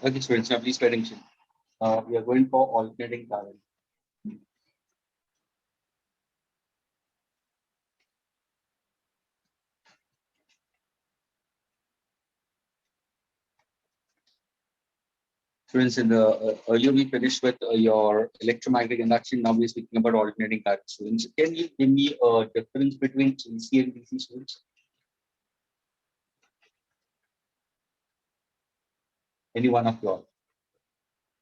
Okay, students, now please pay attention. We are going for alternating current. Students, in the earlier we finished with your electromagnetic induction. Now we're speaking about alternating current. Students, can you give me a difference between AC and DC, students? Any one of you all?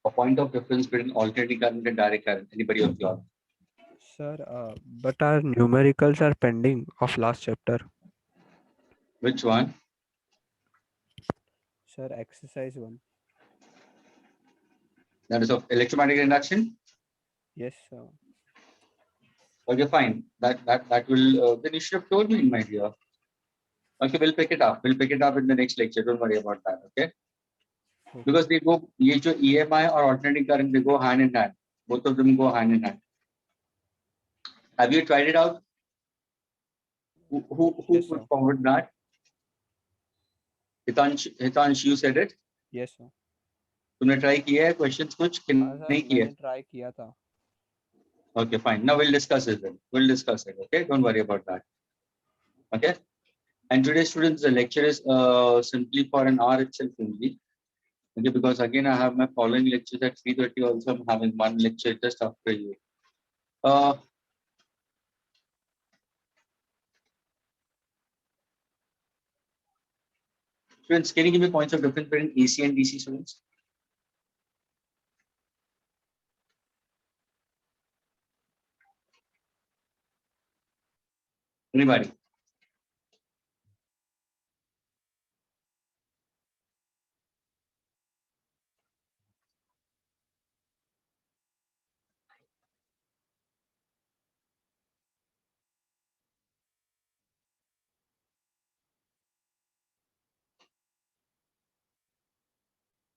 A point of difference between alternating current and direct current. Anybody of you all? Sir, but our numericals are pending of last chapter. Which one? Sir, exercise 1. That is of electromagnetic induction. Yes, sir. Okay, fine. That will then you should have told me, my dear. Okay, we'll pick it up. We'll pick it up in the next lecture. Don't worry about that. Okay. Because Okay. they go, ये जो EMI or alternating current, they go hand in hand. Both of them go hand in hand. Have you tried it out? Who Yes, put sir. forward that? Hitansh, you said it. Yes, sir. तुमने try किया है questions कुछ कि हाँ नहीं sir, किए? मैंने try किया था. Okay, fine. Now we'll discuss it then. We'll discuss it. Okay, don't worry about that. Okay. And today, students, the lecture is simply for an hour itself only. Okay, because again, I have my following lectures at 3:30. Also, I'm having one lecture just after you. Students, can you give me points of difference between AC and DC, students? Anybody?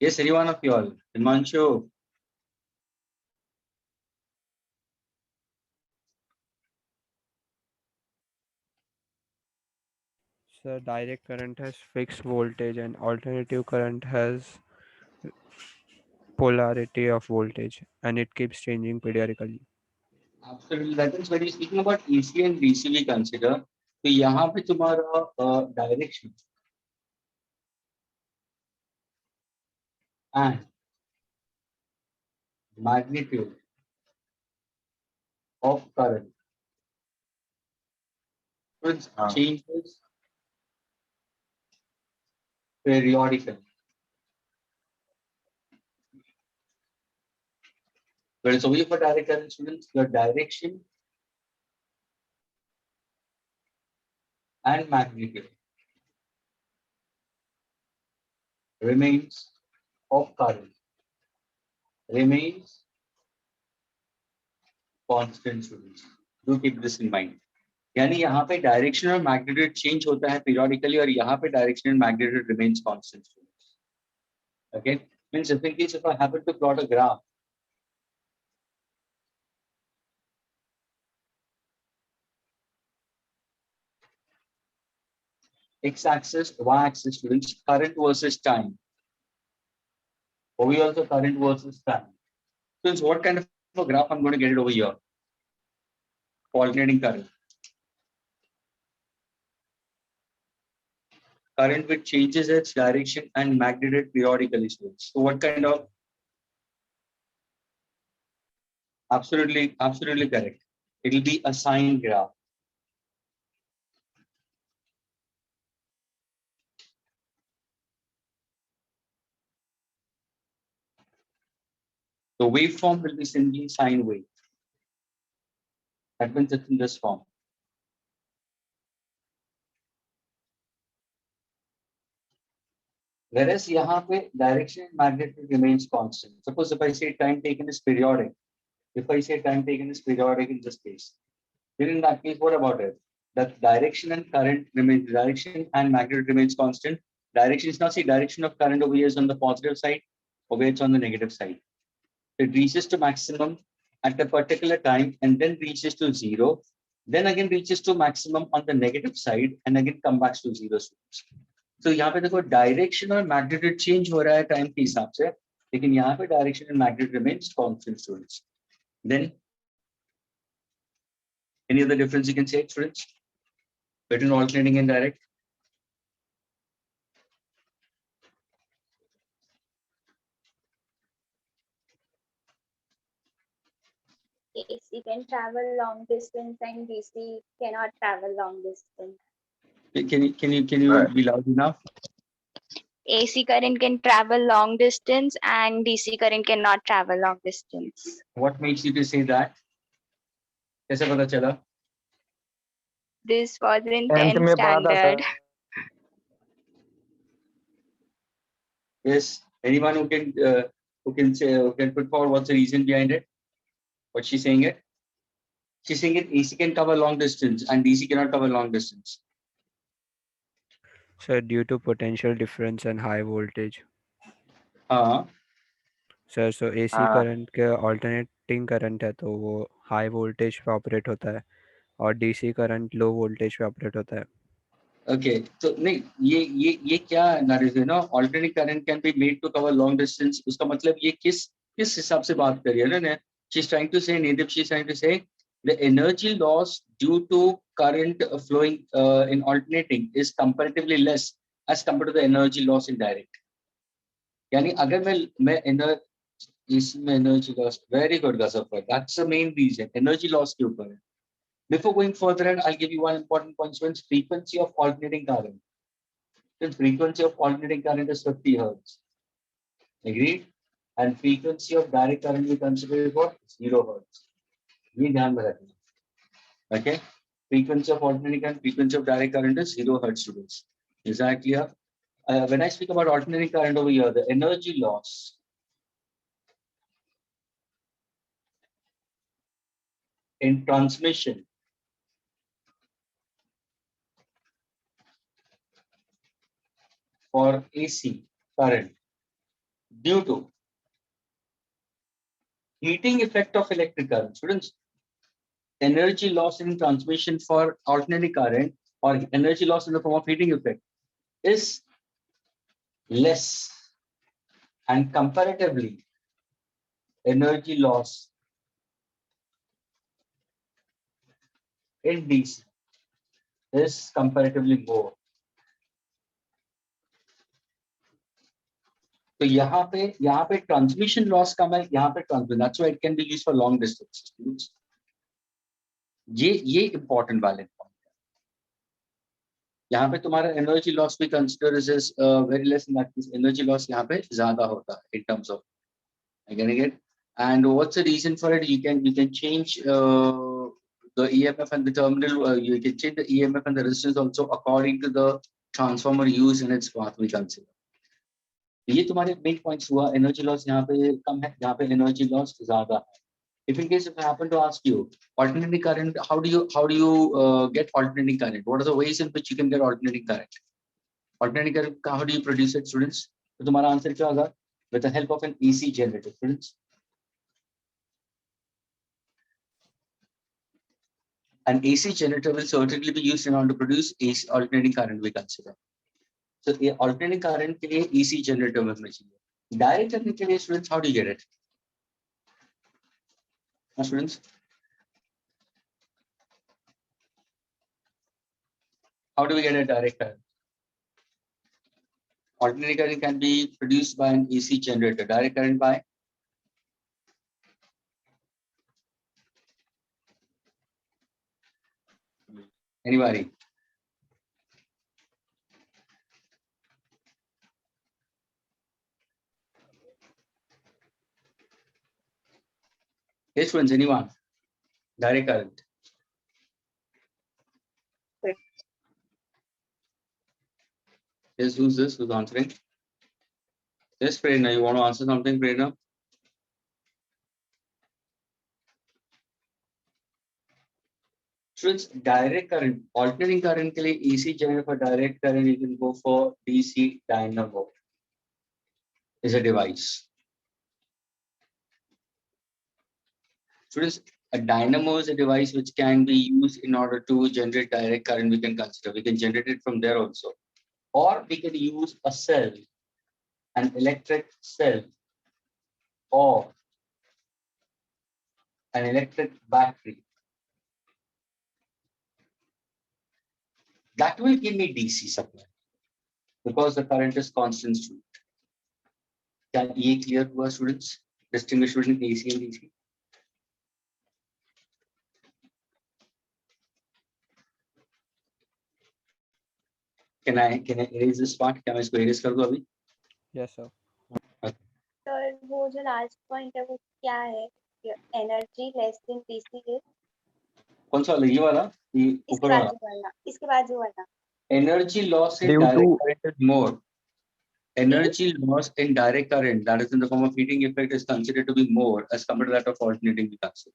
Yes, any one of you all. Himanshu. Sir, direct current has fixed voltage and alternative current has polarity of voltage and it keeps changing periodically. Absolutely. That is when you're speaking about AC and DC, we consider. तो यहाँ पे तुम्हारा direction and magnitude of current which changes periodically. Whereas only for direct current, students, your direction and magnitude remains of current remains constant, students. Do keep this in mind. यानी यहाँ पे direction और magnitude change होता है periodically और यहाँ पे direction and magnitude remains constant. Okay, means if in case if I happen to plot a graph, x-axis, y-axis, students, current versus time. We also current versus time. So what kind of a graph I'm going to get it over here? Alternating current. Current which changes its direction and magnitude periodically. So what kind of? Absolutely correct. It will be a sine graph. The waveform will be simply sine wave. That means it's in this form. Whereas यहाँ पे direction and magnitude remains constant. Suppose if I say time taken is periodic, if I say time taken is periodic in this case, then in that case, what about it? That direction and current remains, direction and magnitude remains constant. Direction is not, see, direction of current over here is on the positive side, over here it's on the negative side. It reaches to maximum at a particular time and then reaches to zero, then again reaches to maximum on the negative side and again come back to zero. So यहाँ पे देखो direction और magnitude change हो रहा है time के हिसाब से, लेकिन यहाँ पे direction and magnitude remains constant students. Then any other difference you can say, students, between alternating and direct? AC can travel long distance and DC cannot travel long distance. Can you be loud enough? AC current can travel long distance and DC current cannot travel long distance. What makes you to say that? कैसे पता चला? This was in 10th 10th में पढ़ा था standard. Sir. Yes. Anyone who can say, who can put forward what's the reason behind it? What she's saying it? She's saying it AC can cover long distance and DC cannot cover long distance. Sir, due to potential difference and high voltage. हाँ. Sir so AC हाँ. Current के alternating current है तो वो high voltage पे operate होता है और DC करंट लो वोल्टेज पे ऑपरेट होता है. Okay. So नहीं ये क्या narrative है ना? Alternating current can be made to cover long distance. उसका मतलब ये किस हिसाब से बात कर रही है ना? She's trying to say, Nadeep, she's trying to say the energy loss due to current flowing in alternating is comparatively less as compared to the energy loss in direct. यानी अगर मैं इसमें energy loss, very good Gazafar, that's the main reason, energy loss के ऊपर है. Before going further, I'll give you one important point. Students, frequency of alternating current. The frequency of alternating current is 50 hertz. Agreed? And frequency of direct current we consider is what? 0 hertz. ये ध्यान में रखना. Okay? Frequency of alternating current, frequency of direct current is 0 hertz, students. Is that clear? When I speak about alternating current over here, the energy loss in transmission for AC current due to heating effect of electric current. Students, energy loss in transmission for alternating current or energy loss in the form of heating effect is less, and comparatively energy loss in DC is comparatively more. तो यहाँ पे transmission loss कम है, यहाँ पे transmission, that's why it can be used for long distance. ये important वाले point है. यहाँ पे तुम्हारा एनर्जी लॉस भी consider is very less, in that case energy loss यहाँ पे ज्यादा होता है इन terms of getting it. And what's the reason for it? You can change the EMF and the terminal. You can change the EMF and the resistance also according to the transformer used in its path we consider. ये तुम्हारे main points हुआ. Energy loss यहाँ पे कम है, यहाँ पे energy loss ज्यादा है. If in case if I happen to ask you alternating current, how do you get alternating current? What are the ways in which you can get alternating current? Alternating current, how do you produce it, students? तो तुम्हारा answer क्या होगा? With the help of an AC generator, students. An AC generator will certainly be used in order to produce AC alternating current we consider. So the alternating current के लिए AC generator बनना चाहिए. Direct current के लिए students, how do you get it? Students, how do we get a direct current? Alternating current can be produced by an AC generator. Direct current by anybody? Yes, friends, anyone? Direct current. Yes, who's this? Who's answering? Yes, Prerna, you want to answer something, Prerna? Students, direct current, alternating current के लिए AC generator for direct current, you can go for DC dynamo. Is a device. Students, a dynamo is a device which can be used in order to generate direct current. We can consider. We can generate it from there also. or we can use a cell, an electric cell, or an electric battery. That will give me DC supply because the current is constant. Student. Can ये clear हुआ students? Distinguish between AC and DC. Can I erase this part? क्या मैं इसको erase कर दूं अभी? Yes, sir. Sir वो जो लास्ट पॉइंट है वो क्या है? Energy less than DC is कौन सा वाला? ये वाला? ये ऊपर वाला? इसके बाजू वाला Energy loss in Due direct to- current is more. Energy loss in direct current, that is in the form of heating effect, is considered to be more as compared to that of alternating capacity.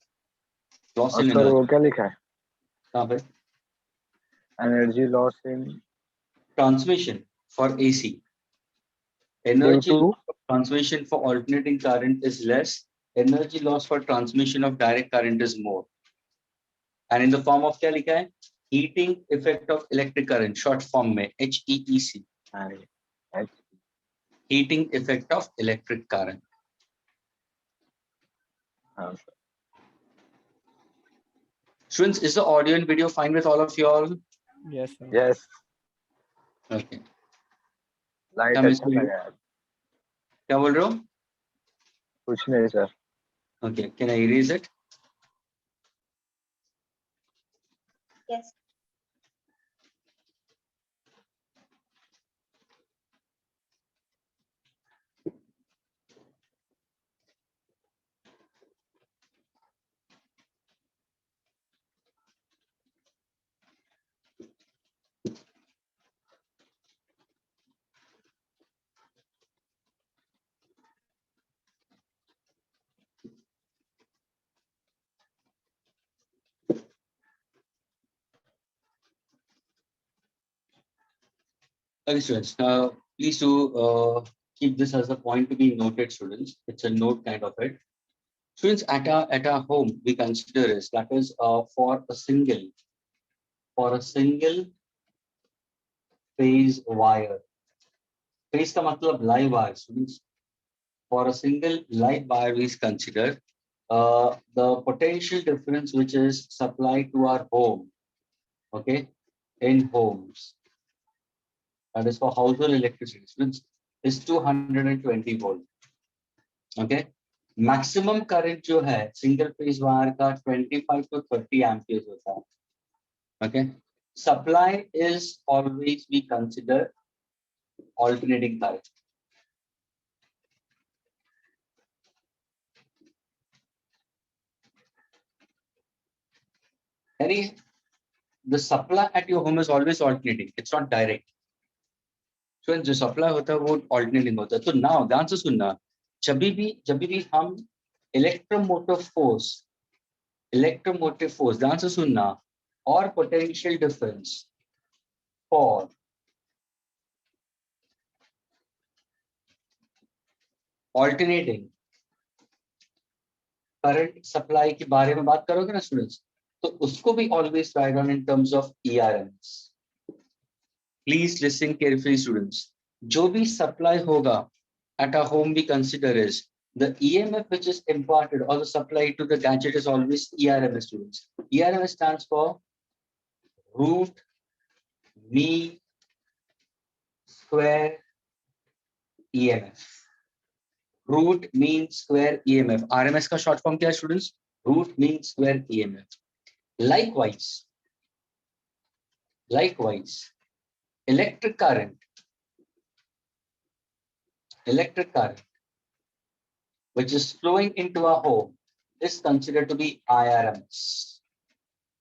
Loss in sir energy. वो क्या लिखा है? कहाँ पे? Energy loss in Transmission for AC. Energy to- loss of transmission for alternating current is less. Energy loss for transmission of direct current is more. And in the form of क्या लिखा है? Heating effect of electric current, short form में HEEC. Heating effect of electric current. Students, is the audio and video fine with all of you all? Yes, sir. Yes Okay. Light क्या अच्छा लगा है. क्या बोल रहे हो? कुछ नहीं sir. Okay, can I erase it? Yes Okay, students. Please do keep this as a point to be noted, students. It's a note kind of it. Students, at our home, we consider is that is for a single phase wire. Phase का मतलब live wire, students. For a single live wire, we consider the potential difference which is supplied to our home. Okay, in homes. That is for household electricity, students, is 220 volt. Okay, maximum current जो है single phase wire का 25 to 30 amperes होता है. Okay, supply is always we consider alternating current. Any the supply at your home is always alternating. It's not direct. So जो supply होता है वो alternating होता है. तो now ध्यान से सुनना, जब भी हम electromotive force ध्यान से सुनना, और potential difference for alternating current supply के बारे में बात करोगे ना students, तो उसको भी always write down in terms of ERMS. Please listen carefully, students. जो भी supply होगा at our home we consider is the EMF which is imparted or the supply to the gadget is always ERMS, students. ERMS stands for root mean square EMF. Root mean square EMF. RMS का short form क्या है, students? Root mean square EMF. Likewise, electric current which is flowing into our home is considered to be IRMS,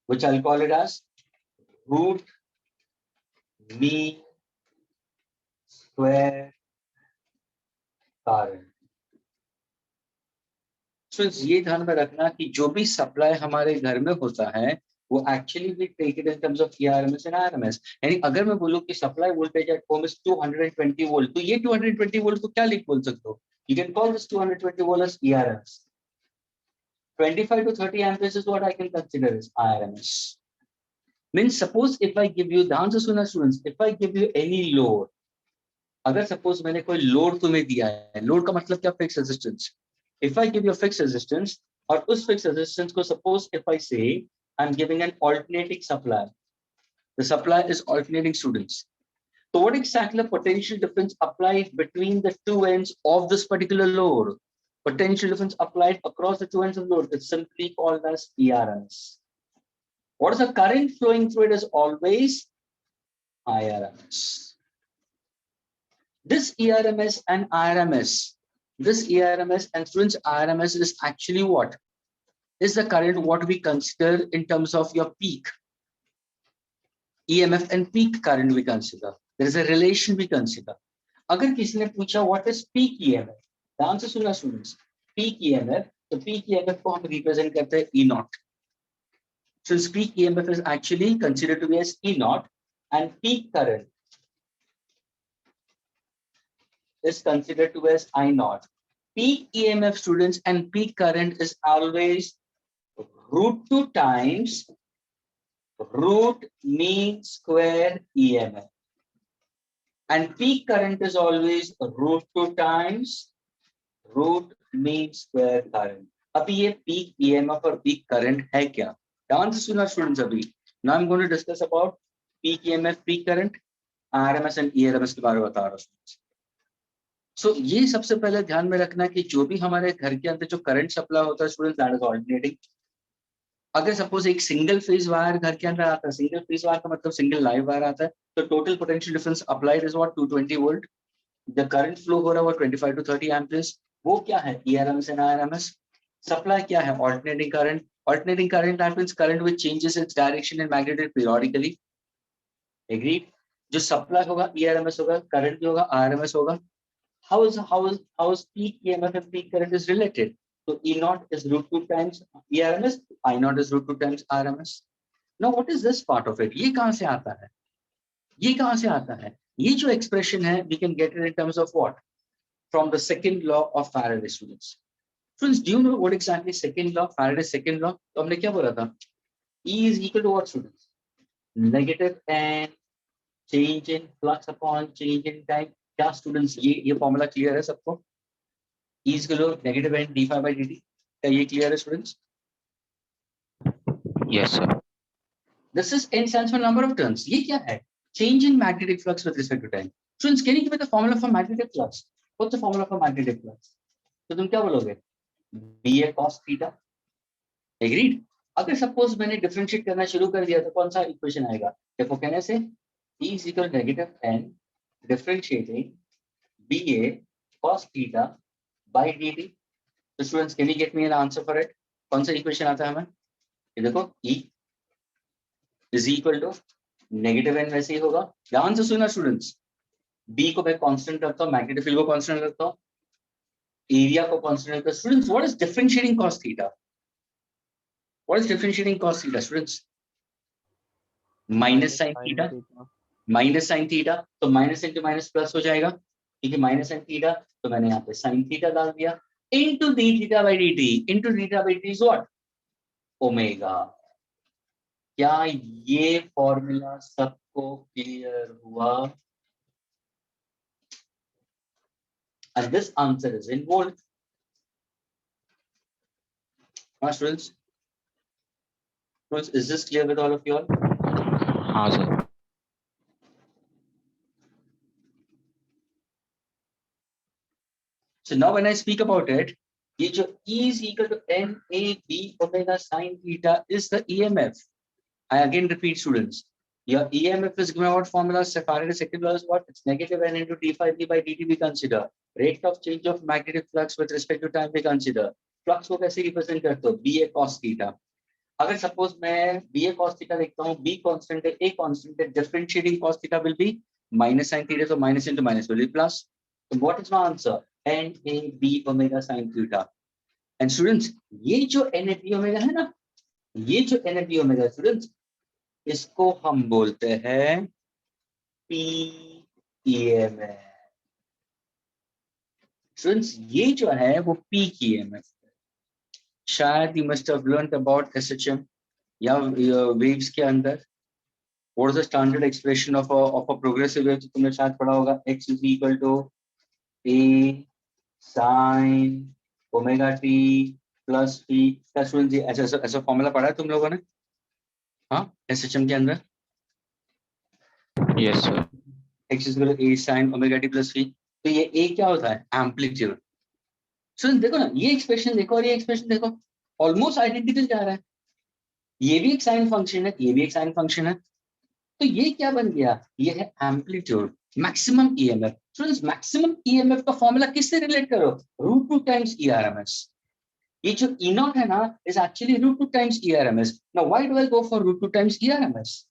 which I'll call it as root mean square current. So ये ध्यान में रखना कि जो भी supply हमारे घर में होता है वो actually we take it in terms of ERMS and RMS. यानी अगर मैं बोलूं कि supply voltage at home is 220 volt, तो ये 220 वोल्ट को क्या बोल सकते हो? You can call this 220 volt as ERMS. 25 to 30 amperes is what I can consider as IRMS. Means suppose if I give you, ध्यान से सुना students, if I give you any load, अगर suppose मैंने कोई load तुम्हें दिया है, load का मतलब क्या? Fixed resistance. If I give you a fixed resistance, और उस fixed resistance को suppose if I say I'm giving an alternating supply, the supply is alternating students. So what exactly the potential difference applied between the two ends of this particular load? Potential difference applied across the two ends of the load is simply called as ERMS. What is the current flowing through it is always IRMS. This ERMS and IRMS, this ERMS and students IRMS is actually what? Is the current what we consider in terms of your peak EMF and peak current we consider. There is a relation we consider. अगर किसी ने पूछा what is peak EMF, ध्यान से सुनना students. Peak EMF, तो peak EMF को हम represent करते हैं E naught. Since peak EMF is actually considered to be as E naught, and peak current is considered to as I naught. Peak EMF students and peak current is always √2 times root mean square EMF. And peak current is always √2 times root mean square current. अभी ये peak EMF और peak current है क्या? ध्यान से सुना students अभी. Now I'm going to discuss about peak EMF, peak current, RMS and ERMS के बारे में बता रहा हूँ students. So ये सबसे पहले ध्यान में रखना कि जो भी हमारे घर के अंदर जो करंट सप्लाई होता है स्टूडेंट, दैट इज ऑल्टरनेटिंग. अगर सपोज एक सिंगल फेज वायर घर के अंदर आता है, सिंगल फेज वायर का मतलब सिंगल लाइव वायर आता है, तो total potential difference applied is what 220 volt. The current flow हो रहा है वो 25 to 30 एम्पियर्स. वो क्या है? ERMS and IRMS. सप्लाई क्या है? Alternating current. Alternating current that means current which changes its direction and magnitude periodically. Agreed? जो सप्लाई होगा ERMS होगा, करंट भी होगा IRMS होगा. How is peak EMF and peak current is related? So E naught is √2 times ERMS, I naught is √2 times RMS. Now what is this part of it? ये कहाँ से आता है? ये कहाँ से आता है? ये जो expression है, we can get it in terms of what? From the second law of Faraday, students. Students, do you know what exactly second law? Faraday's second law. तो हमने क्या बोला था? E is equal to what, students? Negative n change in flux upon change in time. क्या students ये formula clear है सबको? E is equal to negative n d phi by dt. क्या ये क्लियर है students? Yes, sir. This is n stands for number of turns. ये क्या है? Change in magnetic flux with respect to time. Students, can you give me the formula for magnetic flux? What's the formula for magnetic flux? तो तुम क्या बोलोगे? BA cos theta. Agreed? अगर suppose मैंने differentiate करना शुरू कर दिया तो कौन सा इक्वेशन आएगा? देखो कहने से E is equal to negative n differentiating BA cos theta by dt. So students, can you get me an answer for it? कौन सा इक्वेशन आता है हमें? ये देखो E is equal to negative n वैसे ही होगा. ध्यान से सुना स्टूडेंट्स. B को मैं कांस्टेंट रखता हूँ, मैग्नेटिक फील्ड को कांस्टेंट रखता हूँ, एरिया को कांस्टेंट रखता हूँ. Students, what is differentiating cos theta? What is differentiating cos theta, students? Minus sin theta. Minus sine theta, तो माइनस इंटू माइनस प्लस हो जाएगा, ठीक है. माइनस साइन थीटा, तो मैंने यहाँ पे साइन थीटा डाल दिया, into D theta by D T. Into theta by D is what? Omega. क्या ये फॉर्मूला सबको क्लियर हुआ? And this answer is in volt. Students, is this clear with all of you all? हाँ sir. So now when I speak about it, ये जो E is equal to NAB omega sin theta is the EMF. I again repeat, students, your EMF is given out formula. Faraday's second law is what? It's negative n into d phi b by dt we consider. Rate of change of magnetic flux with respect to time we consider. Flux को कैसे represent करते हो? BA cos theta. अगर suppose मैं BA cos theta लिखता हूँ, B constant है, A constant है, differentiating cos theta will be minus sin theta, so minus into minus will be plus. So what is my answer? NAB omega sin theta. And students, ये जो NAB omega है ना, ये जो NAB omega students, इसको हम बोलते हैं PEMF. Students, ये जो है वो peak EMF है. शायद you must have learned about SHM या waves के अंदर. what is the standard expression of a progressive wave? तुमने शायद पढ़ा होगा, x is equal to a sin omega t plus p. क्या स्टूडेंट जी ऐसा फॉर्मूला पढ़ा है तुम लोगों ने? हाँ, SHM के अंदर Yes, sir. x is equal to a sin omega t plus p. तो ये a क्या होता है? एम्पलीट्यूड. स्टूडेंट देखो ना, ये एक्सप्रेशन देखो और ये एक्सप्रेशन देखो, ऑलमोस्ट आइडेंटिकल जा रहा है. ये भी एक साइन फंक्शन है, ये भी एक साइन फंक्शन है. तो ये क्या बन गया? ये है amplitude, maximum EMF. Students maximum EMF का फॉर्मूला किससे रिलेट करो? √2 टाइम्स ईआरएमएस. ये जो ई नॉट है ना, is actually √2 times ERMS. Now why do I go for √2 times ERMS?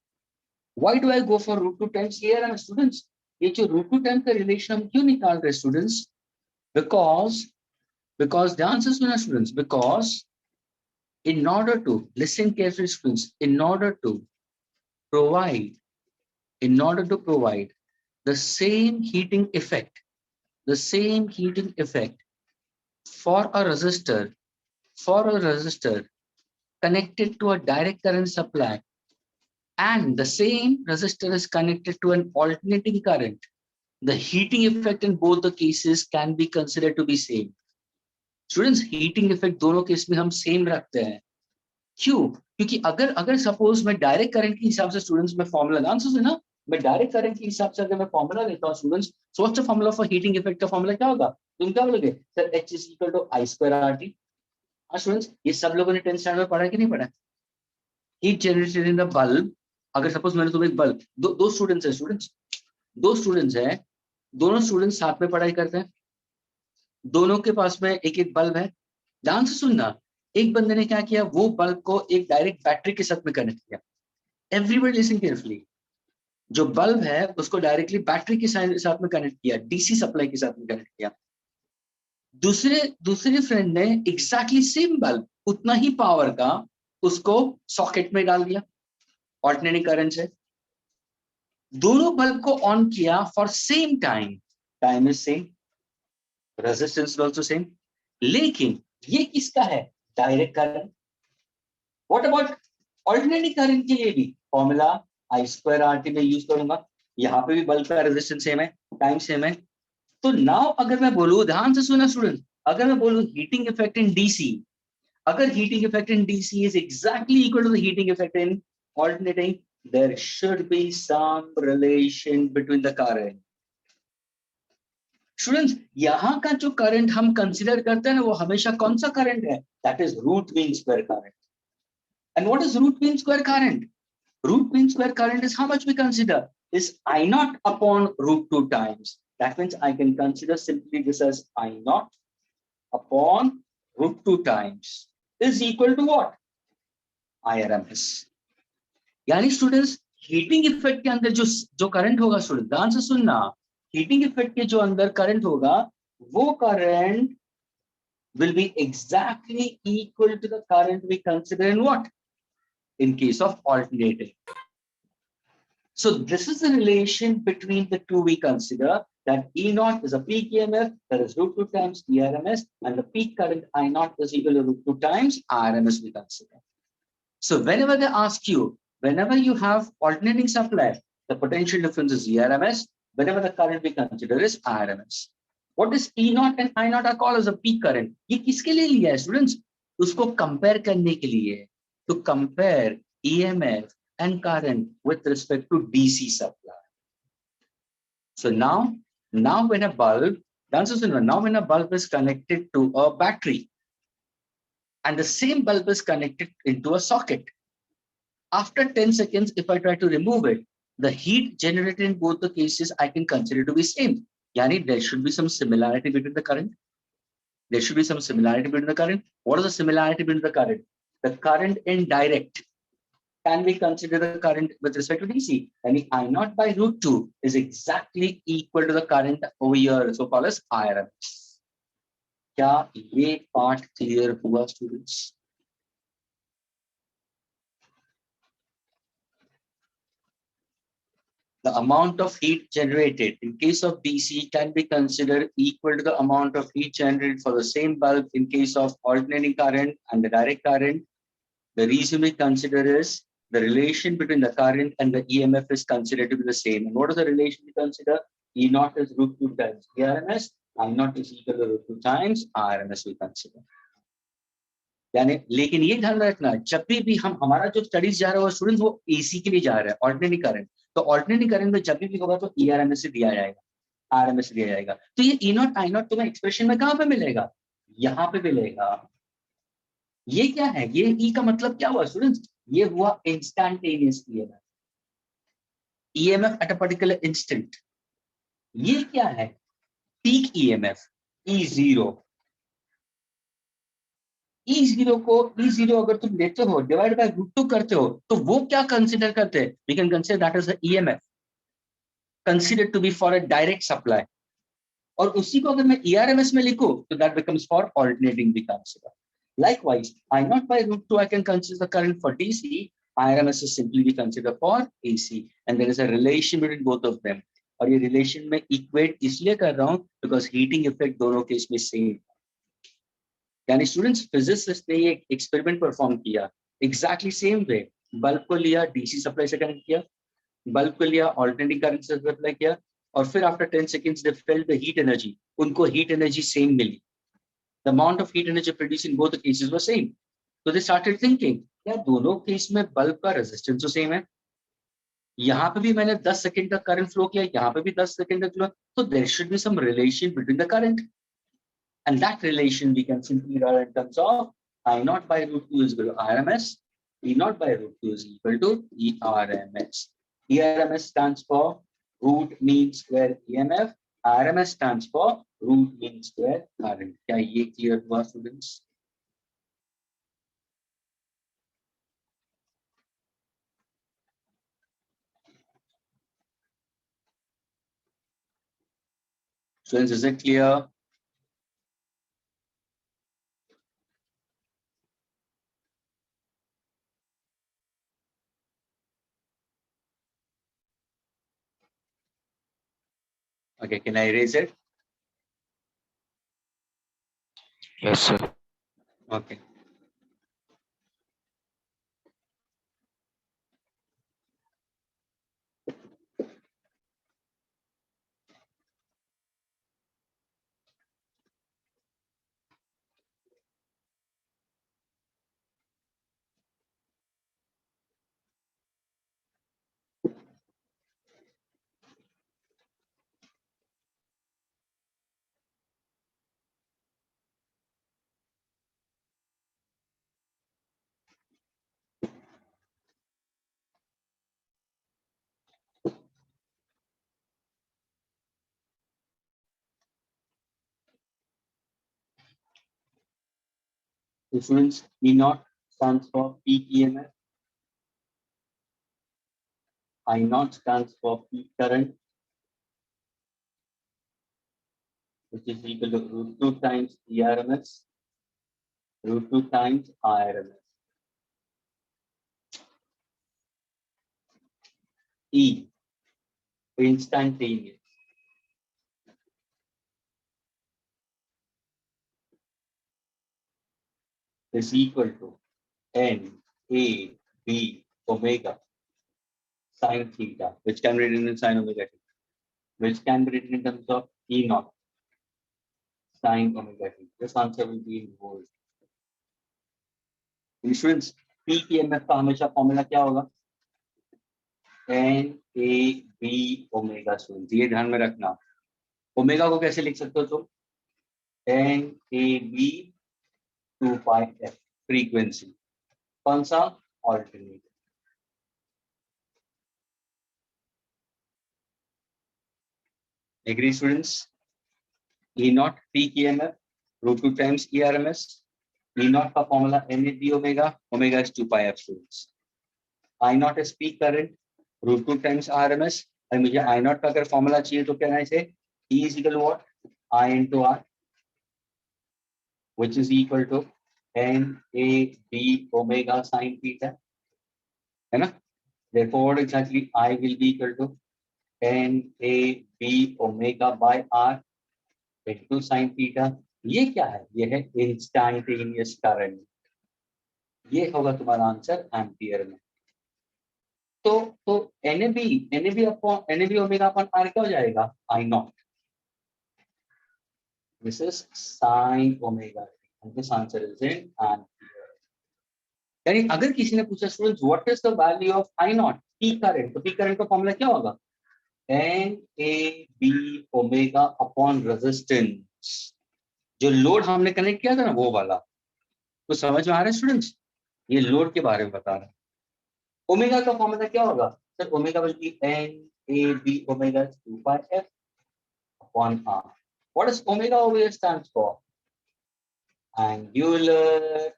Why do I go for √2 times ERMS? Students ये जो √2 टाइम्स का रिलेशन हम क्यों निकाल रहे हैं students? because the answer is no, students, because in order to listen carefully students, in order to provide the same heating effect for a resistor connected to a direct current supply, and the same resistor is connected to an alternating current, the heating effect in both the cases can be considered to be same. Students, heating effect दोनों case में हम same रखते हैं. क्यों? क्योंकि अगर suppose मैं direct current के हिसाब से स्टूडेंट्स में फॉर्मूला आंसर सुना, मैं डायरेक्ट करंट के हिसाब से अगर मैं फॉर्मूला लेता हूं students, so what's the formula for heating effect का फॉर्मूला क्या होगा? तुम क्या बोलोगे? Sir H is equal to I square RT. Students ये सब लोगों ने 10th स्टैंडर्ड में पढ़ा है कि नहीं पढ़ा? Heat generated in the bulb. अगर सपोज मैंने तुम्हें एक बल्ब, दो स्टूडेंट्स हैं, दोनों स्टूडेंट्स साथ में पढ़ाई करते हैं, दोनों के पास में एक एक बल्ब है. ध्यान से सुनना, एक बंदे ने क्या किया, वो बल्ब को एक डायरेक्ट बैटरी के साथ में कनेक्ट किया. Everybody listen carefully. जो बल्ब है उसको डायरेक्टली बैटरी के साथ में कनेक्ट किया, डीसी सप्लाई के साथ में कनेक्ट किया. दूसरे फ्रेंड ने एग्जैक्टली सेम बल्ब, उतना ही पावर का, उसको सॉकेट में डाल दिया ऑल्टरनेटिंग करंट से. दोनों बल्ब को ऑन किया for same time is same, resistance also same, लेकिन ये किसका है? Direct current. What about alternating current के लिए भी फॉर्मूला I square RT में यूज करूंगा. यहाँ पे भी बल्ब का रेजिस्टेंस सेम है, टाइम सेम है. तो नाउ अगर मैं बोलूं, ध्यान से सुना स्टूडेंट, अगर मैं बोलूं हीटिंग इफेक्ट इन डीसी, अगर heating effect in DC is exactly equal to the heating effect in alternating, there should be some relation between the current. Students यहाँ का जो करंट हम कंसीडर करते हैं ना, वो हमेशा कौन सा करंट है? That is root mean square current. And what is root mean square current? Root mean square current is how much we consider is I naught upon √2 times. That means I can consider simply this as I naught upon √2 times is equal to what? IRMS. यानी students heating effect के अंदर जो current होगा, student ध्यान से सुनना, heating effect के जो अंदर करंट होगा, वो current will be exactly equal to the current we consider in what? In case of alternating. So this is the relation between the two we consider, that E naught is a peak EMF, that is √2 times ERMS, and the peak current I naught is equal to √2 times RMS we consider. So whenever they ask you, whenever you have alternating supply, the potential difference is ERMS, whenever the current we consider is RMS. What is E naught and I naught are called as a peak current? ये किसके लिए लिया है students? उसको compare करने के लिए, to compare EMF and current with respect to DC supply. So now when a bulb is connected to a battery and the same bulb is connected into a socket, after 10 seconds, if I try to remove it, the heat generated in both the cases I can consider to be same. Yani there should be some similarity between the current. What is the similarity between the current? The current in direct, can we consider the current with respect to DC? And I naught by √2 is exactly equal to the current over here, so called as IRMS. क्या ये part clear हुआ students? The amount of heat generated in case of DC can be considered equal to the amount of heat generated for the same bulb in case of alternating current and the direct current. The reason we consider is the relation between the current and the EMF is considered to be the same. And what is the relation we consider? E naught is root 2 times RMS, I naught is equal to root 2 times RMS we consider. यानी लेकिन ये ध्यान रखना, जब भी हम हमारा जो स्टडीज जा रहा है स्टूडेंट्स वो एसी के लिए जा रहा है, ऑर्डिनरी करंट, तो ऑर्डिनरी करंट में जब भी होगा तो ईआरएमएस से दिया जाएगा, आरएमएस से दिया जाएगा। तो ये ई नॉट आई नॉट तुम्हें एक्सप्रेशन में कहां पे मिलेगा? यहाँ पे मिलेगा। ये क्या है? ये ई का मतलब क्या हुआ स्टूडेंट्स? ये हुआ instantaneous EMF, EMF at a particular instant. ये क्या है? Peak EMF E0। E0 को E0 अगर तुम लेते हो डिवाइड बाय रूट 2 करते हो तो वो क्या कंसीडर करते हैं? We can consider that is the EMF considered to be for a direct supply. और उसी को अगर मैं ईआरएमएस में लिखूं तो that becomes for alternating we consider. Likewise, I naught by root 2 I can consider the current for DC, IRMS is simply we consider for AC, and there is a relation between both of them. और ये relation में equate इसलिए कर रहा हूं because heating effect दोनों case में same। यानी स्टूडेंट्स फिजिसिस्ट ने ये एक्सपेरिमेंट परफॉर्म किया एग्जैक्टली सेम वे। बल्ब को लिया, डीसी सप्लाई से कनेक्ट किया, बल्ब को लिया, ऑल्टरनेटिंग करंट से सप्लाई किया, और फिर after 10 seconds they felt the heat energy, उनको हीट एनर्जी सेम मिली। The amount of heat energy produced in both the cases was same. तो दे स्टार्टेड थिंकिंग क्या दोनों केस में बल्ब का रेजिस्टेंस तो सेम है, यहाँ पे भी मैंने 10 सेकंड का करंट फ्लो किया, यहाँ पे भी 10 सेकंड का फ्लो, तो there should be some relation between the current. And that relation we can simply write in terms of I naught by root 2 is equal to RMS, E naught by root 2 is equal to ERMS. ERMS stands for root mean square EMF, RMS stands for root mean square current. क्या ये clear हुआ students? Students, is it clear? Okay, can I erase it? Yes, sir. Okay. So students, E naught stands for peak EMF, I naught stands for peak current, which is equal to root 2 times ERMS, root 2 times IRMS. E, instantaneous. Is equal to N A B omega sine theta, which can be written in sine omega t, which can be written in terms of E naught sine omega t. This answer will be in volt. Students, peak EMF का हमेशा formula क्या होगा? N A B omega. Students ये ध्यान में रखना। Omega को कैसे लिख सकते हो तुम? N A B 2 pi f frequency. कौन सा? Alternate. Agree students? E naught peak EMF root 2 times ERMS. E naught का formula N A B omega, omega is 2 pi f students. I naught is peak current root 2 times RMS, और मुझे I naught का अगर formula चाहिए तो क्या है इसे? E is equal to what? I into R, which is equal to N A B omega sine theta, है ना? Therefore, what exactly I will be equal to N A B omega by R into sine theta. ये क्या है? ये है instantaneous current. ये होगा तुम्हारा आंसर एम्पियर में। तो NAB ओमेगा अपॉन R क्या हो जाएगा? I not. This is sin omega and this answer is in ampere. यानी अगर किसी ने पूछा students what is the value of I not P current, तो पी करंट का फॉर्मूला क्या होगा? NAB omega upon resistance. जो लोड हमने कनेक्ट किया था ना वो वाला, तो समझ में आ रहा है स्टूडेंट्स? ये लोड के बारे में बता रहा है. ओमेगा का फॉर्मूला क्या होगा sir? Omega will be NAB omega 2 pi f upon R. What does omega over here stands for? Angular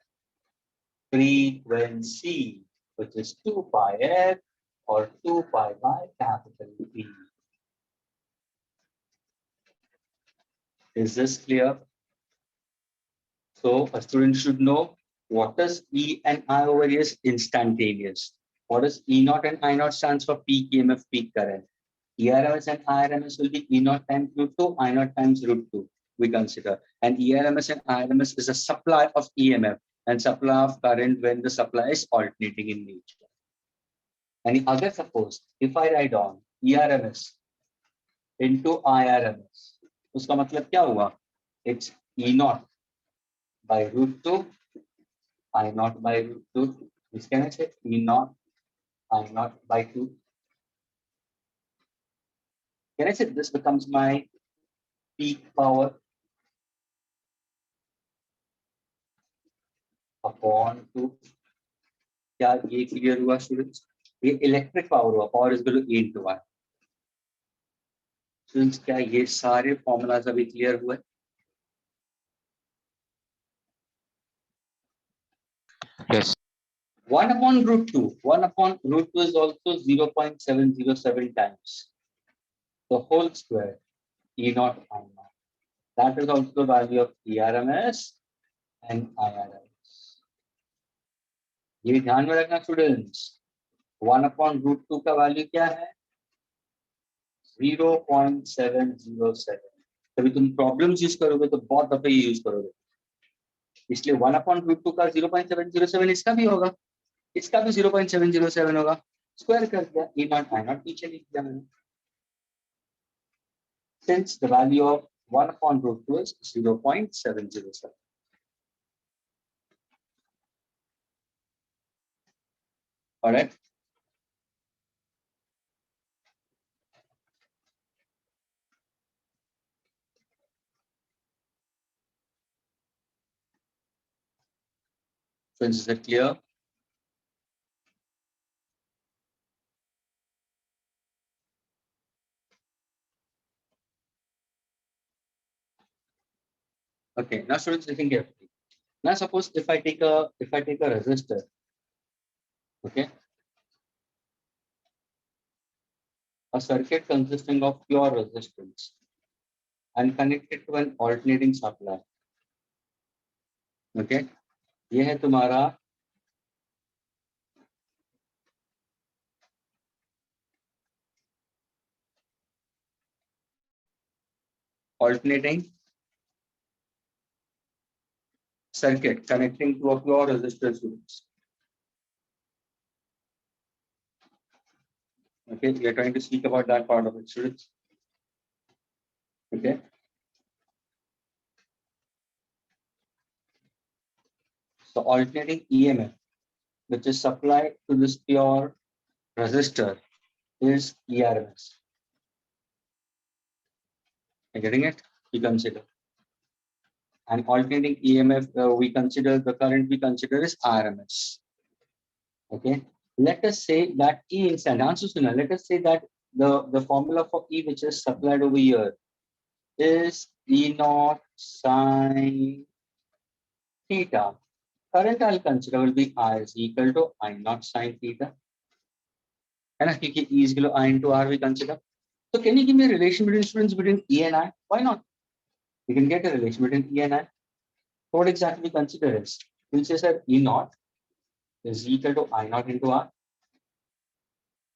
frequency, which is 2 pi f or 2 pi by capital P. Is this clear? So a student should know what does E and I over here is instantaneous. What does E naught and I naught stands for? Peak EMF, peak current. ERMS and IRMS will be E naught times root 2, I naught times root 2. We consider, and ERMS and IRMS is a supply of EMF and supply of current when the supply is alternating in nature. And other suppose if I write down ERMS into IRMS, उसका मतलब क्या हुआ? It's E naught by root 2, I naught by root 2. This can I say E naught, I naught by 2. Can I say this becomes my peak power upon 2? क्या ये clear हुआ students? ये electric power हुआ, power is equal to E into I. Students क्या ये सारे formulas अभी clear हुए? Yes. 1 upon root 2. 1 upon root 2 is also 0.707 times the whole square E naught I naught. That is also the value of ERMS and IRMS. ये ध्यान में रखना students. 1 upon root 2 का वैल्यू क्या है? 0.707. तभी तुम प्रॉब्लम्स यूज करोगे तो बहुत दफे ये यूज करोगे. इसलिए 1 upon root 2 का 0.707 इसका भी होगा, इसका भी 0.707 होगा. स्क्वायर कर दिया, E naught I naught पीछे लिख दिया मैंने. Since the value of 1 upon root 2 is 0.707. All right. So is it clear? Okay, now students listen carefully. Now suppose if I take a resistor, okay, a circuit consisting of pure resistance and connect it to an alternating supply. Okay, ये है तुम्हारा alternating circuit connecting to a pure resistor source. Okay, we are trying to speak about that part of it, students. Okay. So alternating EMF, which is supplied to this pure resistor, is ERMS. Are you getting it? You consider. And alternating EMF, we consider the current we consider is RMS. Okay. Let us say that E instant. Let us say that the formula for E which is supplied over here is E naught sine theta. Current I'll consider will be I is equal to I naught sine theta. And E is equal to I into R we consider. So can you give me a relation between students between E and I? Why not? We can get a relation between E and I. So what exactly we consider is, we'll say that E naught is equal to I naught into R.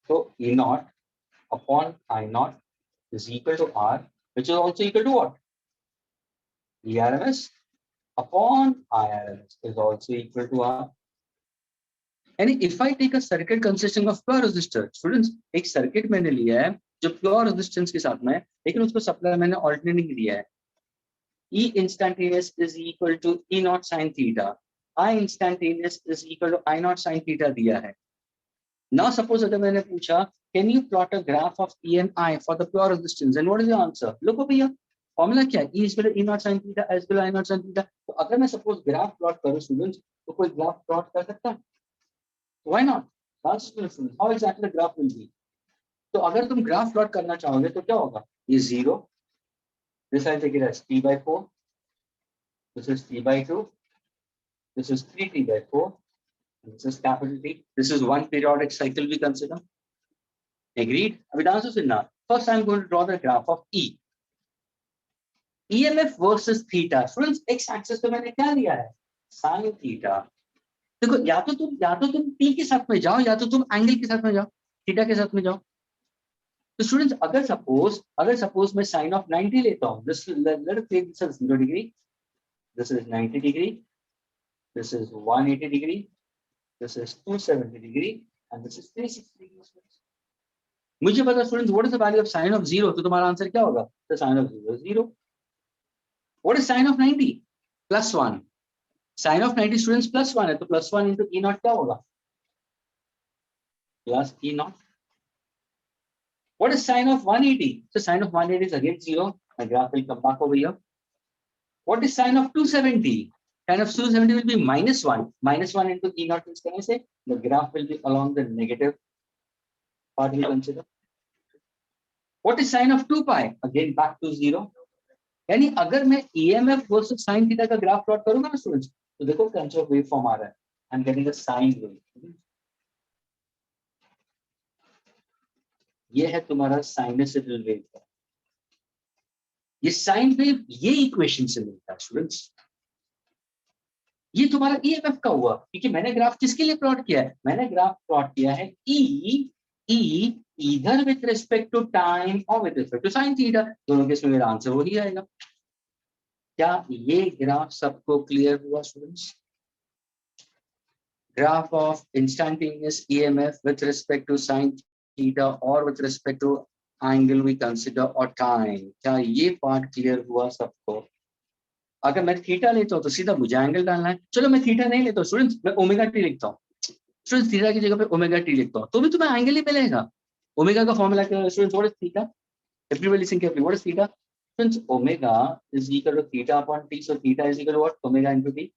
So E naught upon I naught is equal to R, which is also equal to what? ERMS upon IRMS is also equal to R. यानी if I take a circuit consisting of pure resistor, students एक circuit मैंने लिया है जो pure resistance के साथ में है, लेकिन उसको सप्लाई मैंने ऑल्टरनेटिंग दिया है। E instantaneous is equal to E naught sin theta. I instantaneous is equal to I naught sin theta दिया है। Now suppose अगर मैंने पूछा can you plot a graph of E and I for the pure resistance and what is the answer? लोगो भैया formula क्या है? E is equal to E naught sin theta, S equal to I naught sin theta। तो अगर मैं suppose graph plot करूं students, तो कोई graph plot कर सकता है? Why not? How exactly the graph will be? तो अगर तुम ग्राफ प्लॉट करना चाहोगे तो क्या होगा? ये 0, this I'll take it as t by 4, this is t by 2, this is 3t by 4, and this is capital T. This is one periodic cycle we consider. Agreed? अभी डांस सुनना। First I'm going to draw the graph of E. EMF versus theta. Students, x axis पे मैंने क्या लिया है? Sin theta. देखो या तो तुम T के साथ में जाओ या तो तुम एंगल के साथ में जाओ, थीटा के साथ में जाओ। तो स्टूडेंट्स अगर सपोज मैं sin of 90 लेता हूँ, this let us take this as 0 degree, this is 90 degree, this is 180 degree, this is 270 degree, and this is 360 degree. मुझे पता students what is the value of sin of 0, तो तुम्हारा answer क्या होगा? The sin of 0 is 0. What is sin of 90? Plus 1. Sin of 90 students plus 1 है, तो plus 1 into E naught क्या होगा? Plus E naught. What is sin of 180? So sin of 180 is again 0. My graph will come back over here. What is sin of 270? Sin of 270 will be minus 1. Minus 1 into E naught means, can I say? The graph will be along the negative part we consider. What is sin of 2 pi? Again back to 0. यानी अगर मैं EMF versus sin theta का graph plot करूंगा ना students, तो देखो कौन सा वेव फॉर्म आ रहा है। I'm getting a sine wave. ये है तुम्हारा साइनसोइडल वेव का। ये साइन वेव ये इक्वेशन से मिलता है स्टूडेंट्स। ये तुम्हारा EMF का हुआ क्योंकि मैंने ग्राफ किसके लिए प्लॉट किया है? मैंने ग्राफ प्लॉट किया है E इधर विथ रिस्पेक्ट टू टाइम और with respect to sine theta. दोनों केस में मेरा आंसर वही आएगा। क्या ये ग्राफ सबको क्लियर हुआ students? Graph of instantaneous EMF with respect to sine theta और with respect to angle we consider और टाइम। क्या ये पार्ट क्लियर हुआ सबको? अगर मैं थीटा लेता हूँ तो सीधा मुझे एंगल डालना है। चलो मैं थीटा नहीं लेता हूँ स्टूडेंट्स, मैं ओमेगा टी लिखता हूँ। स्टूडेंट्स थीटा की जगह पे ओमेगा टी लिखता हूँ तो भी तुम्हें एंगल ही मिलेगा। ओमेगा का फॉर्मूला क्या है students? What is theta? Everybody listen carefully, what is theta? Students omega is equal to theta upon t, so theta is equal to what? Omega into t,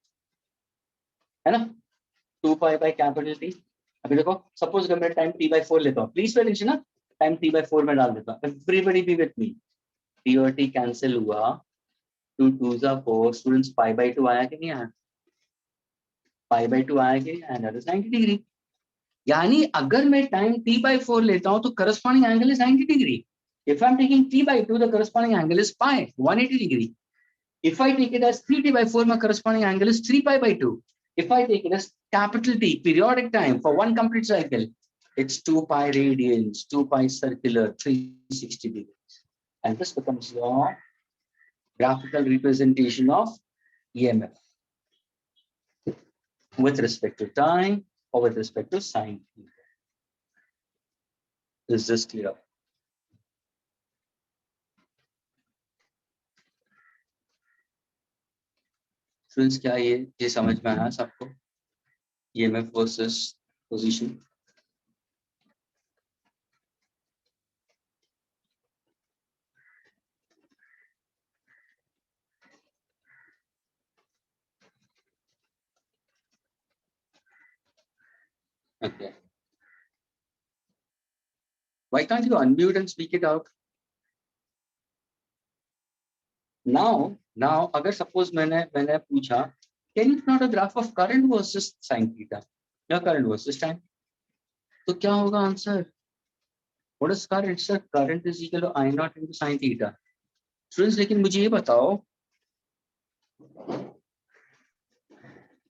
है ना? 2 पाई बाय कैपिटल टी। अभी देखो suppose अगर मैं time t by 4 लेता हूँ, please pay attention ना, time t by 4 में डाल देता हूँ। Everybody be with me, t और t कैंसिल हुआ, 2 2s are 4, students pi by 2 आया कि नहीं आया? पाई बाय 2 आया कि नहीं आया? That is 90 degree. यानी अगर मैं टाइम t by 4 लेता हूं तो corresponding angle is 90 degree. If I am taking t by 2 the corresponding angle is pi 180 degree. If I take it as 3t by 4 my corresponding angle is 3 pi by 2. If I take it as capital T periodic time for one complete cycle, it's 2 pi radians, 2 pi circular, 360 degrees, and this becomes your graphical representation of EMF with respect to time or with respect to sine theta. Is this clear? Students, क्या ये समझ में आया सबको? EMF versus position. Okay. Why can't you unmute and speak it out? Now, अगर suppose मैंने पूछा, can you plot a graph of current versus sin theta? या current versus time? तो क्या होगा answer? What is current? Sir, current is equal to I naught into sin theta. Students, लेकिन मुझे ये बताओ,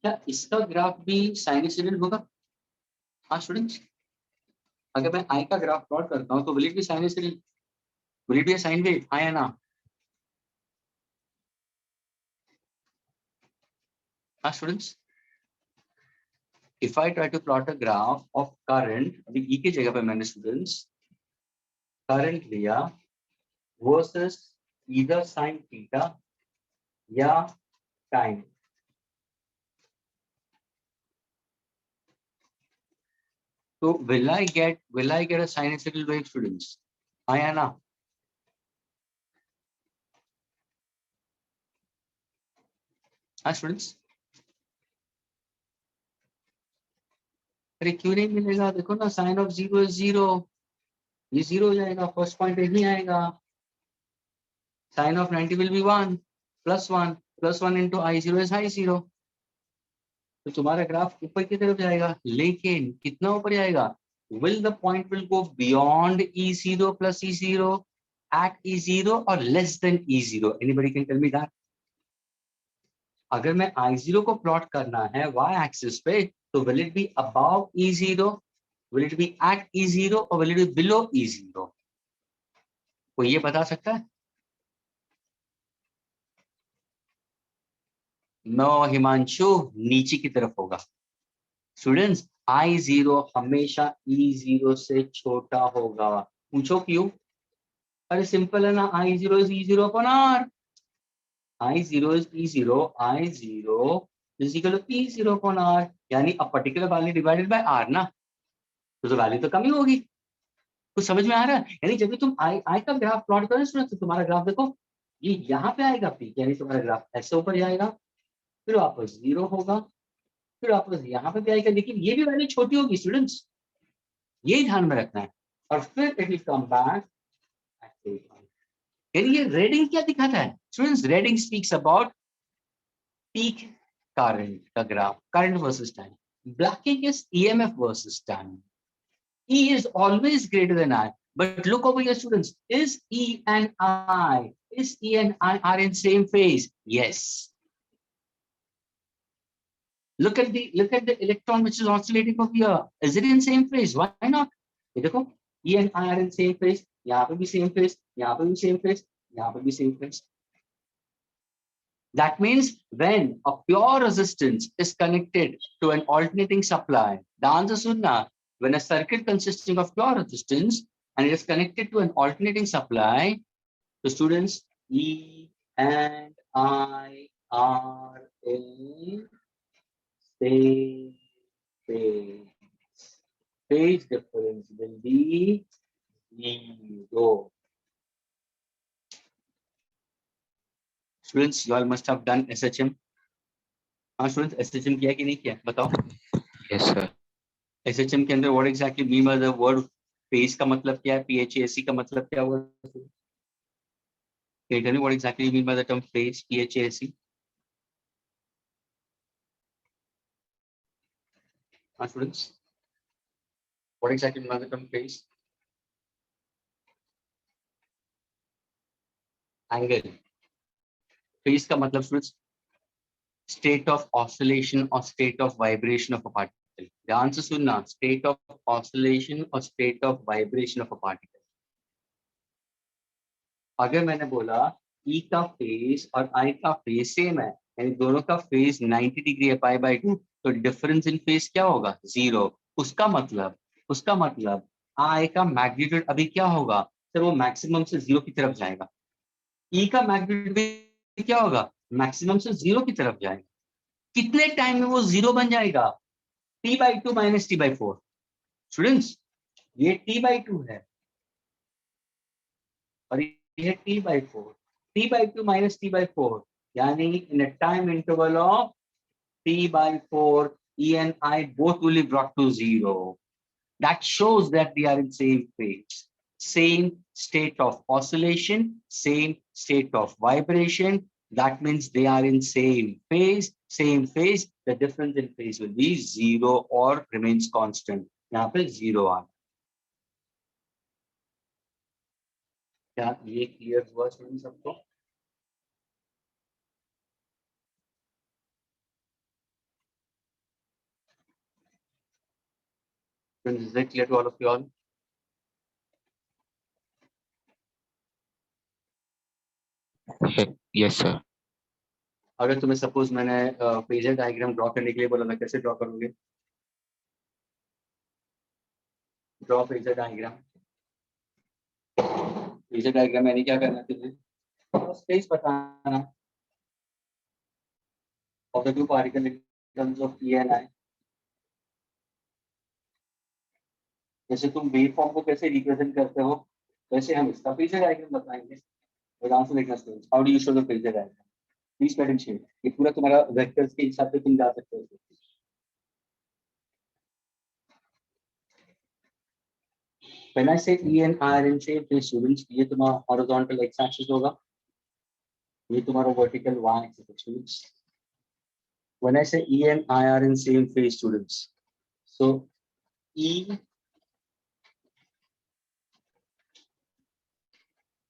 क्या इसका ग्राफ भी साइनसोइडल होगा? हाँ स्टूडेंट्स, अगर मैं I का ग्राफ प्लॉट करता हूँ तो will it be sinusoidal? Will it be a sine wave? हाँ या ना? हाँ students, if I try to plot a graph of current, अभी E की जगह पे मैंने students current लिया versus either sin theta या time. So will I get a sinusoidal wave, students? हाँ या ना? हाँ students? अरे क्यों नहीं मिलेगा? देखो ना, sine of zero is zero, ये जीरो हो जाएगा, फर्स्ट पॉइंट नहीं आएगा. Sine of 90 will be 1 plus 1 into I zero is I zero. तो तुम्हारा ग्राफ ऊपर की तरफ जाएगा, लेकिन कितना ऊपर जाएगा? Will the point will go beyond E zero plus E zero at E zero और less than E zero? Anybody can tell me that? अगर मैं आई जीरो को प्लॉट करना है वाई एक्सिस पे, तो will it be above E zero, will it be at E zero और will it be below E zero? कोई ये बता सकता है? नो हिमांशु, नीचे की तरफ होगा. स्टूडेंट्स, आई जीरो हमेशा ई जीरो से छोटा होगा. पूछो क्यों? अरे सिंपल है ना, I zero is E zero upon R. I zero is E zero, I zero is equal to E zero upon R, यानी a particular value divided by R ना. तो वैल्यू तो कम ही होगी. कुछ समझ में आ रहा है? यानी जब भी तुम आई का ग्राफ प्लॉट करो ना, तो तुम्हारा ग्राफ देखो, ये यहाँ पे आएगा पीक, यानी तुम्हारा ग्राफ ऐसे ऊपर जाएगा, फिर वापस जीरो होगा, फिर वापस यहाँ पे भी आएगा, लेकिन ये भी वैल्यू छोटी होगी स्टूडेंट्स, ये ध्यान में रखना है. और फिर इट विल कम बैक. यानी ये रेडिंग क्या दिखाता है students? Red ink speaks about peak current का graph, current versus time. Black ink is EMF versus time. E is always greater than I. But look over here, students. Is E and I are in same phase? Yes. Look at the electron which is oscillating over here. Is it in same phase? Why not? ये देखो, E and I are in same phase. यहाँ पे भी same phase, यहाँ पे भी same phase, यहाँ पे भी same phase. That means when a pure resistance is connected to an alternating supply, the answer is na. When a circuit consisting of pure resistance and it is connected to an alternating supply, the students, E and I are in same phase. Phase difference will be zero. Students, you all must have done SHM. हाँ students, SHM किया कि नहीं किया? बताओ. Yes, sir. SHM के अंदर what exactly mean by the word phase का मतलब क्या है? PHAC का मतलब क्या हुआ? Can you tell me what exactly you mean by the term phase, PHAC? हाँ students, what exactly mean by the term phase? Angle. Phase का मतलब students, state of oscillation or state of vibration of a particle. The answer सुनना, state of oscillation or state of vibration of a particle. अगर मैंने बोला E का phase और I का phase same है, यानी दोनों का फेज 90 डिग्री है पाई बाय 2, तो डिफरेंस इन फेज क्या होगा? जीरो. उसका मतलब I का मैग्नीट्यूड अभी क्या होगा सर? वो मैक्सिमम से जीरो की तरफ जाएगा. E का मैग्नीट्यूड भी क्या होगा? मैक्सिमम से जीरो की तरफ जाएगा. कितने टाइम में वो जीरो बन जाएगा? T/2 minus T/4. स्टूडेंट्स, ये T/2 है और ये T/4. T/2 minus T/4, यानी in a time interval of T/4, E and I both will be brought to zero. That shows that they are in same phase, same state of oscillation, same state of vibration. That means they are in same phase. The difference in phase will be zero or remains constant. यहाँ पे zero आ. क्या ये clear हुआ student सबको? Is that clear to all of you all? Yes, sir. अगर तुम्हें suppose मैंने phasor diagram draw करने के लिए बोला, मैं कैसे ड्रॉ करूंगे? Draw phasor diagram. Phasor diagram यानी क्या करना तुझे, स्पेस बताना of the two particle in terms of E and I. जैसे तुम वेव फॉर्म को कैसे रिप्रेजेंट करते हो, वैसे हम इसका फेजर डायग्राम बताएंगे। और आंसर देखना students, how do you show the phasor diagram, please paid in shape. ये पूरा तुम्हारा वेक्टर्स के हिसाब से तुम जा सकते हो। When I say E and I are in same phase students, ये तुम्हारा horizontal x axis होगा, ये तुम्हारा vertical y axis है students. When I say E and I are in same phase students, so E,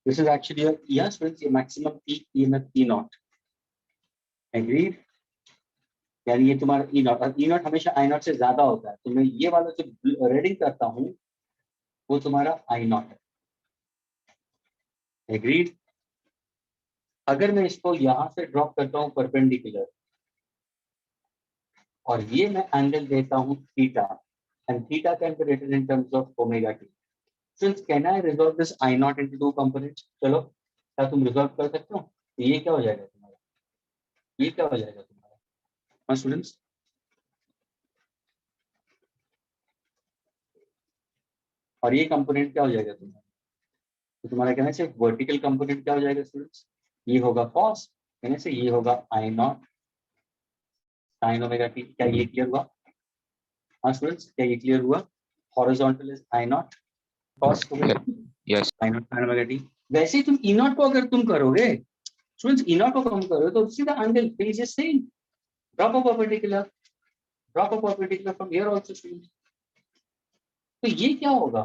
this is actually a, yes students, ये maximum peak EMF E naught. Agreed? यानी ये तुम्हारा E naught, और E naught हमेशा I naught से ज्यादा होता है, तो मैं ये वाला जो रीडिंग करता हूँ वो तुम्हारा I naught है। Agreed? अगर मैं इसको यहां से ड्रॉप करता हूँ परपेंडिकुलर और ये मैं एंगल देता हूँ theta, and theta can be written in terms of omega t. Since can I resolve this I naught into two components, चलो क्या तुम रिजॉल्व कर सकते हो? तो ये क्या हो जाएगा तुम्हारा, ये क्या हो जाएगा तुम्हारा, हाँ स्टूडेंट्स, और ये कंपोनेंट क्या हो जाएगा तुम्हारा? तो तुम्हारा कहने से वर्टिकल कंपोनेंट क्या हो जाएगा स्टूडेंट्स, ये होगा कॉस, कहने से ये होगा आई नॉट साइन ओमेगा टी। क्या ये क्लियर हुआ? हाँ स्टूडेंट्स, क्या ये क्लियर हुआ? Horizontal is I not cos Yes. I naught sine omega T. वैसे ही तुम ई नॉट को अगर तुम करोगे स्टूडेंट्स, ई नॉट को कम करो तो सीधा angle phase is same, drop a perpendicular from here also students. तो ये क्या होगा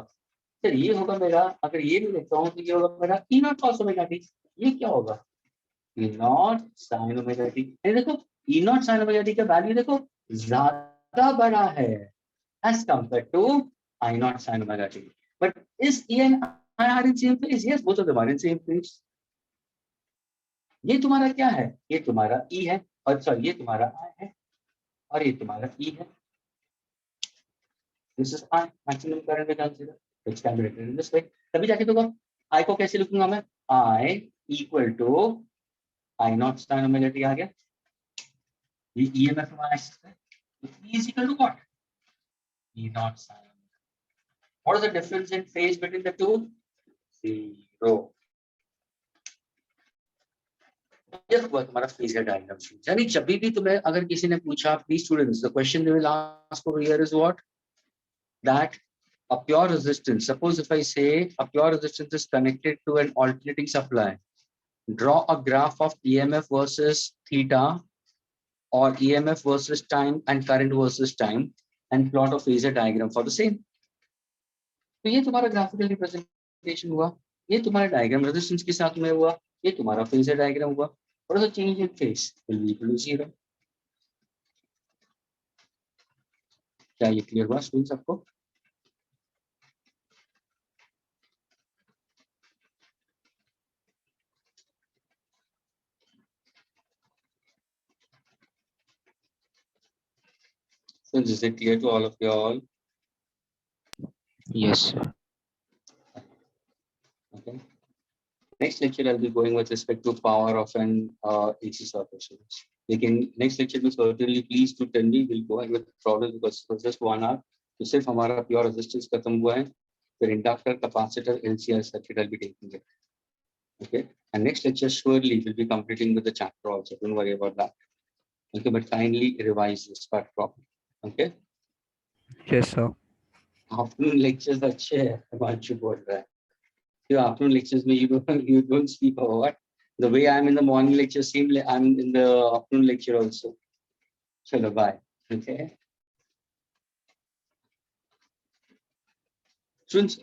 सर, ये होगा मेरा, अगर ये भी लिखता हूँ तो ये होगा मेरा E naught cos omega T. ये क्या होगा, E naught sine omega T. देखो E naught sine omega T का वैल्यू देखो ज्यादा बड़ा है as compared to I naught sine omega T. But is E and I are in same phase, yes both of them are in same phase. ये तुम्हारा क्या है, ये तुम्हारा ई है, और सॉरी ये तुम्हारा आई है, और ये तुम्हारा ई है। This is I maximum current with consider which can be written in this way. तभी जाके तो आई को कैसे लिखूंगा मैं, I equal to I naught sine omega T आ गया। ये ईएमएफ हमारा एक्सिस है, तो E is equal to what? E naught sin omega. What is the difference in phase between the two? 0. ये हुआ तुम्हारा फेजर डायग्राम। यानी जब भी तुम्हें अगर किसी ने पूछा, please students, the question they will ask over here is what, that a pure resistance, suppose if I say a pure resistance is connected to an alternating supply, draw a graph of EMF versus theta or EMF versus time and current versus time and plot a phasor diagram for the same. तो ये तुम्हारा graphical representation हुआ, ये तुम्हारा diagram resistance के साथ में हुआ, ये तुम्हारा फेजर डायग्राम हुआ, और the change in phase will be equal to 0। क्या ये क्लियर हुआ स्टूडेंट्स आपको? So is it clear to all of you all? Yes, sir. Okay. Next lecture I'll be going with respect to power of an AC circuit. लेकिन next lecture में certainly please to tell me, we'll go ahead with the problem because it was just 1 hour. तो सिर्फ हमारा pure resistance खत्म हुआ है, फिर inductor, capacitor, LCR circuit I'll be taking it. Okay. And next lecture surely will be completing with the chapter also. Don't worry about that. Okay, but kindly revise this part properly. Okay. Yes, sir. Afternoon lectures अच्छे हैं, हिमांशु बोल रहा है। Your afternoon lectures में you don't speak about what? The way I am in the morning lecture, same I'm in the afternoon lecture also. Chalo, bye. Okay. Students,